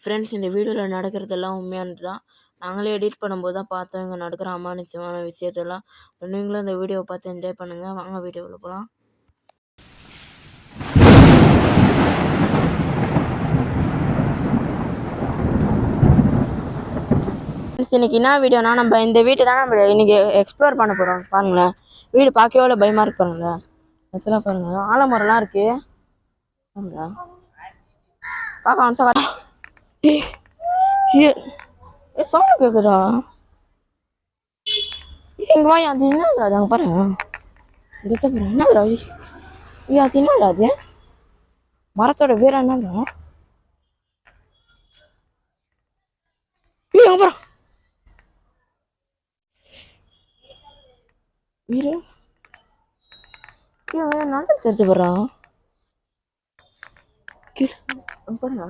Friends, இந்த வீடியோவில் நடக்கிறதெல்லாம் உண்மையானது தான். நாங்களே எடிட் பண்ணும்போது தான் பார்த்தோம் இங்கே நடக்கிற அமானுஷ்யமான விஷயத்தெல்லாம். நீங்களும் இந்த வீடியோவை பார்த்து என்ஜாய் பண்ணுங்கள். வாங்க வீடியோவில் போகலாம். இன்னைக்கு என்ன வீடியோனா, நம்ம இந்த வீட்டை தான் நம்ம இன்னைக்கு எக்ஸ்ப்ளோர் பண்ண போகிறோம். பாருங்களேன், வீடு பார்க்கவே எவ்வளோ பயமாக இருக்கு பாருங்களேன். ஆக்சுவலாக பாருங்கள், ஆலமரம்லாம் இருக்கு பாருங்க. பார்க்க அம்சம் சவுண்ட் கேட்குதா? எங்க வாய் அது என்னது? அது அங்கே பாருங்க, என்னதுடா அது? என்னடா அது? மரத்தோட வேற என்னது? அங்க பாரு வீடு. நல்ல தெரிஞ்சு போடுறான். பாருங்க,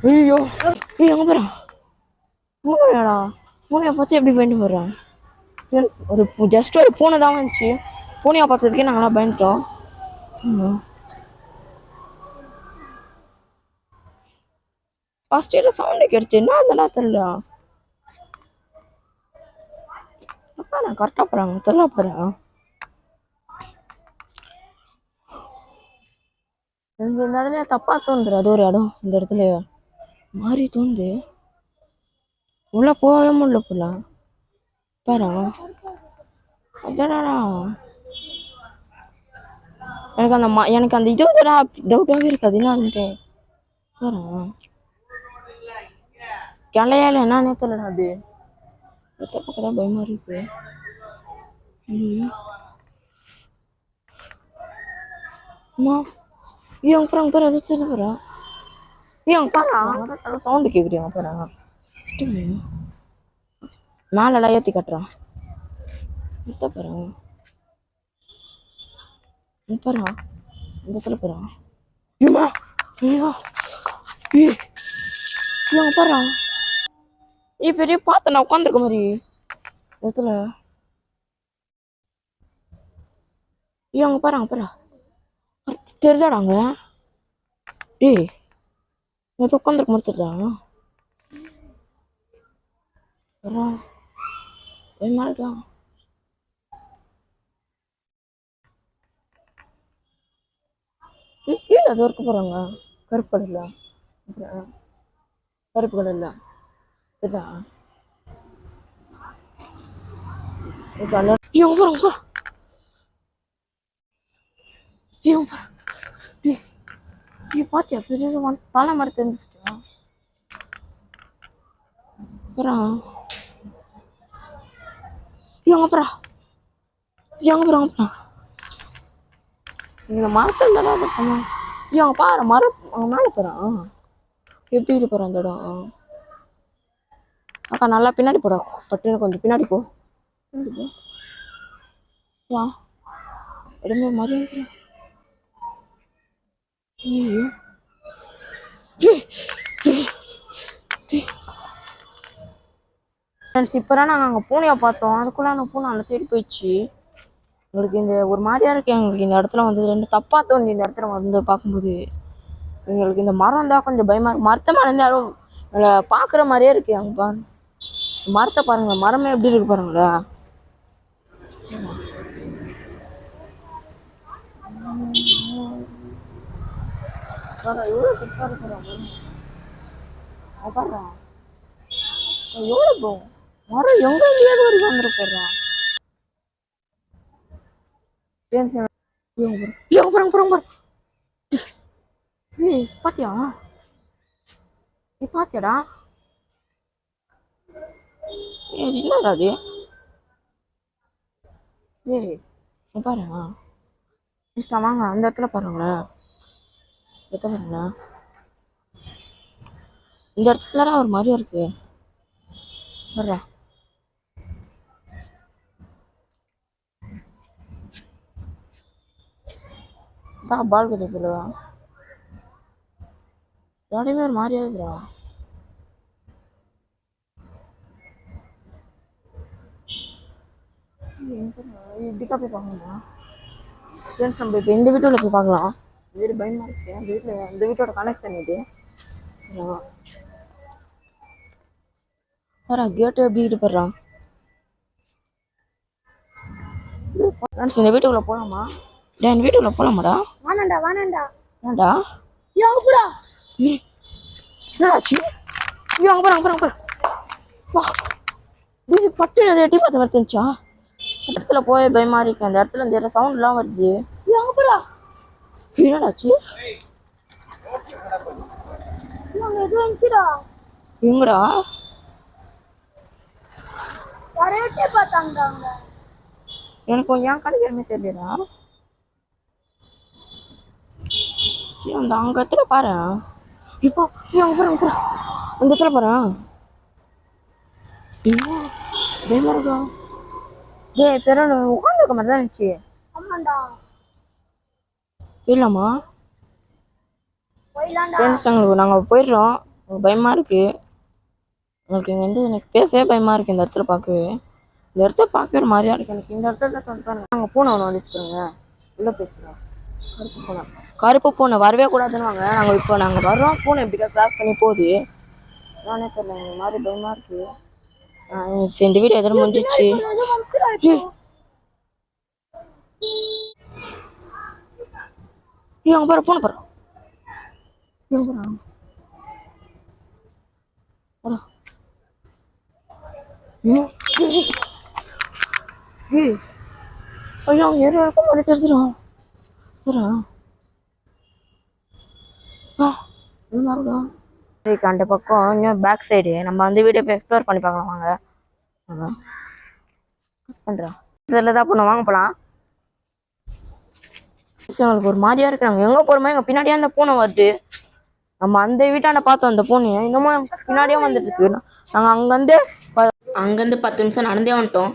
ஐயோ அங்க பாரு, பூனையாடா. பூனையை பார்த்து எப்படி பயந்து போடுறான். ஒரு ஜஸ்ட் ஒரு பூனை தான் வந்துச்சு. பூனையை பார்த்ததுக்கே நாங்களாம் பயந்துட்டோம். ஃபர்ஸ்ட் இயர் சவுண்டு கேட்டுச்சு. என்ன அதெல்லாம் தெரியல. அப்பா நான் கரெக்டாக போகிறாங்க தெரியல போகிறேன். எனக்கு இந்த இடத்துல தப்பா தோணுது. அது ஒரு இடம் இந்த இடத்துல மாறி தோணுது. உள்ள போகவே முடியல போல. பாரு, அதாடா எனக்கு அந்த இது டவுட்டாகவே இருக்காது. என்னன்ட்டு பாரு, கிளையால என்னன்னே தெரியல. அது பக்கத்தான் பயமா இருக்கு. இவங்க பாருங்க பாரு, அதை சொல்லி போறா. இவங்க பாரு சவுண்டு கேக்குறீங்க பாருங்க. மேலெல்லாம் ஏற்றி கட்டுறான். பாருங்க பாருங்க, இந்த இடத்துல பாருங்க. இவங்க பாரு, பெரிய பார்த்த நான் உட்காந்துருக்க மாதிரி இடத்துல. இவங்க பாருங்க பாரு, தெரிஞ்சாடாங்க. உட்காந்துருக்க மாதிரி தெரிஞ்சாங்க. கீழே அது இருக்க போறாங்க. கருப்பு கடல, கருப்பு கடல்ல இதுதான். இவங்க பாருங்க, பாத்தியா பெரிய தலை மாதிரி தெரிஞ்சுச்சா? இவங்க பாரு, இவங்க பாருங்க, இந்த மரத்தில் தானே இருக்கணும். இவங்க பாரு, மரம் மேலே போறான். எப்படி இது போறான் அந்த இடம்? அக்கா நல்லா பின்னாடி போடா, பட்டுன்னு கொஞ்சம் பின்னாடி போ. வா, இடமே மாதிரி இப்பதான் நாங்கள் அங்கே பூனையை பார்த்தோம். அதுக்குள்ள அந்த பூனை அந்த சைடு போயிடுச்சு. எங்களுக்கு இந்த ஒரு மாதிரியா இருக்கு. எங்களுக்கு இந்த இடத்துல வந்து ரெண்டு தப்பா தோணுது. இந்த இடத்துல வந்து பார்க்கும்போது எங்களுக்கு இந்த மரம் தான் கொஞ்சம் பயமா இருக்கு. மரத்தை மறந்து யாரும் பார்க்குற மாதிரியே இருக்கு. அங்கே பாருங்க, மரத்தை பாருங்க, மரமே எப்படி இருக்கு பாருங்களா. எவ்வளோ பெருசா இருக்கிறாங்க பாருங்க. எவ்வளோ போகும் மரம், எங்க இருந்து வரைக்கும் வந்துட போடுறான். பாத்தியா? நீ பாத்தியாடா? என்னடா அது? பாருங்க, வாங்க அந்த இடத்துல பாருங்களேன். பாருங்களேன், இந்த இடத்துல ஒரு மாதிரியா இருக்கு. பால்கனி போடுவா யாரையுமே ஒரு மாதிரியா இருக்குதா. இப்படிக்கா போய் பாக்கணுமா? ஃப்ரெண்ட்ஸ் நம்ம இப்போ இந்த வீட்டுல போய் பார்க்கலாம். வீடு பயமா இருக்கு. அந்த வீட்டில் இந்த வீட்டோட கனெக்ஷன் இது. கேட்டு எப்படி இது போடுறான். ஃப்ரெண்ட்ஸ் இந்த வீட்டுக்குள்ள போகலாமா? என் வீட்டுக்குள்ள போகலாமாடா? வானண்டா வானண்டா ஏன்டா? யோபுரா என்னாச்சு? ஐயோ அங்கே போகிறேன் அங்கே போகிறேன். வா இது பட்டு எட்டி பார்த்து வந்துச்சா? இடத்துல போய் பயமா இருக்கு. அந்த இடத்துல இந்த சவுண்ட்லாம் வருது. யோபுரா என்னடாச்சு? நாங்க எது வந்துச்சுடா எங்கடா? வரவே பார்த்தாங்கடா அவங்க. எனக்கு ஏன் கிடைக்கிறமே தெரியலடா. அந்த அங்க இடத்துல பாரு. இப்போ அங்க போறேன் அந்த இடத்துல பாரு. பயமா இருக்கா? டேய் பெரிய உட்காந்துருக்க மாதிரி தான் இருந்துச்சு. ஆமாண்டா இல்லம்மா போயிலாண்டா. ஃப்ரெண்ட்ஸ் நாங்கள் போயிடுறோம். பயமா இருக்கு. உங்களுக்கு இங்கே வந்து எனக்கு பேசவே பயமா இருக்கு. இந்த இடத்துல பார்க்கவே இந்த இடத்துல பார்க்கவே ஒரு மாதிரியா இருக்கு எனக்கு. இந்த இடத்துல சொல்லிட்டாங்க நாங்கள் பூனை ஒன்று வந்துச்சுங்க. உள்ள பேசுகிறோம். கருப்பு பூனை வரவே கூடாதுன்னு வாங்க. நாங்கள் வர்றோம். பூனை எப்படிக்கா கிராஸ் பண்ணி போகுது. நானே தெரியல. இந்த மாதிரி பயமா இருக்கு. இந்த வீடு எதிர முடிஞ்சிச்சு. அங்கே பாரு பூனை பாரு. ஐயோ அங்கே ஏறி இருக்கும் மாதிரி தெரிஞ்சிடும். அந்த பக்கம் இன்னும் பேக் சைடு நம்ம வந்து வீடியோ போய் எக்ஸ்ப்ளோர் பண்ணி பார்க்கலாம் வாங்க. பண்ணுறேன் இதில் தான் பண்ண வாங்க போகலாம். எங்களுக்கு ஒரு மாதிரியா இருக்கு. நாங்கள் எங்கே போகிறோமோ எங்கள் பின்னாடியே அந்த பூனை வருது. நம்ம அந்த வீட்டாண்ட பார்த்தோம் அந்த பூனை இன்னமும் பின்னாடியே வந்துட்டு இருக்கு. நாங்கள் அங்கேருந்து 10 நிமிஷம் நடந்தே வந்துட்டோம்.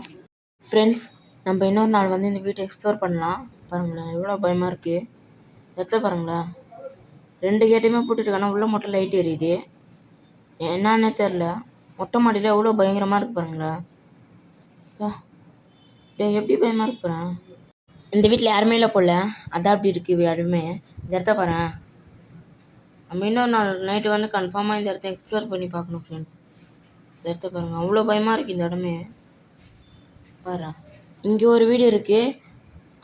ஃப்ரெண்ட்ஸ் நம்ம இன்னொரு நாள் வந்து இந்த வீட்டை எக்ஸ்ப்ளோர் பண்ணலாம். பாருங்களேன் எவ்வளோ பயமாக இருக்குது. எத்த பாருங்களேன் 2 கேட்டையுமே போட்டுருக்கானா உள்ள மட்டும் லைட் எரியுது. என்னன்னே தெரில. மொட்டை மாடியில் எவ்வளோ பயங்கரமாக இருக்கு பாருங்களேன். எப்படி பயமாக இருக்கு பாரு. இந்த வீட்டில் யாருமே இல்லை போல. அதான் அப்படி இருக்குது யாருமே. இந்த இடத்த பாரு. நம்ம இன்னொரு நாள் நைட்டு வந்து கன்ஃபார்மாக இந்த இடத்த எக்ஸ்ப்ளோர் பண்ணி பார்க்கணும் ஃப்ரெண்ட்ஸ். இந்த இடத்த பாருங்கள் அவ்வளோ பயமாக இருக்குது இந்த இடமே. பாரு இங்கே ஒரு வீடு இருக்குது.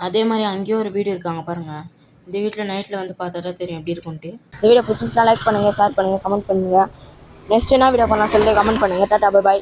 அதே மாதிரி அங்கேயும் ஒரு வீடு இருக்காங்க பாருங்கள். இந்த வீட்டில் நைட்டில் வந்து பார்த்தா தான் தெரியும் எப்படி இருக்குன்ட்டு. இந்த வீடியோ பிடிச்சிருந்தா லைக் பண்ணுங்கள், ஷேர் பண்ணுங்கள், கமெண்ட் பண்ணுங்கள். நெக்ஸ்ட் என்ன வீடியோ பண்ணலாம் சொல்லிட்டு கமெண்ட் பண்ணுங்கள். Tata bye bye.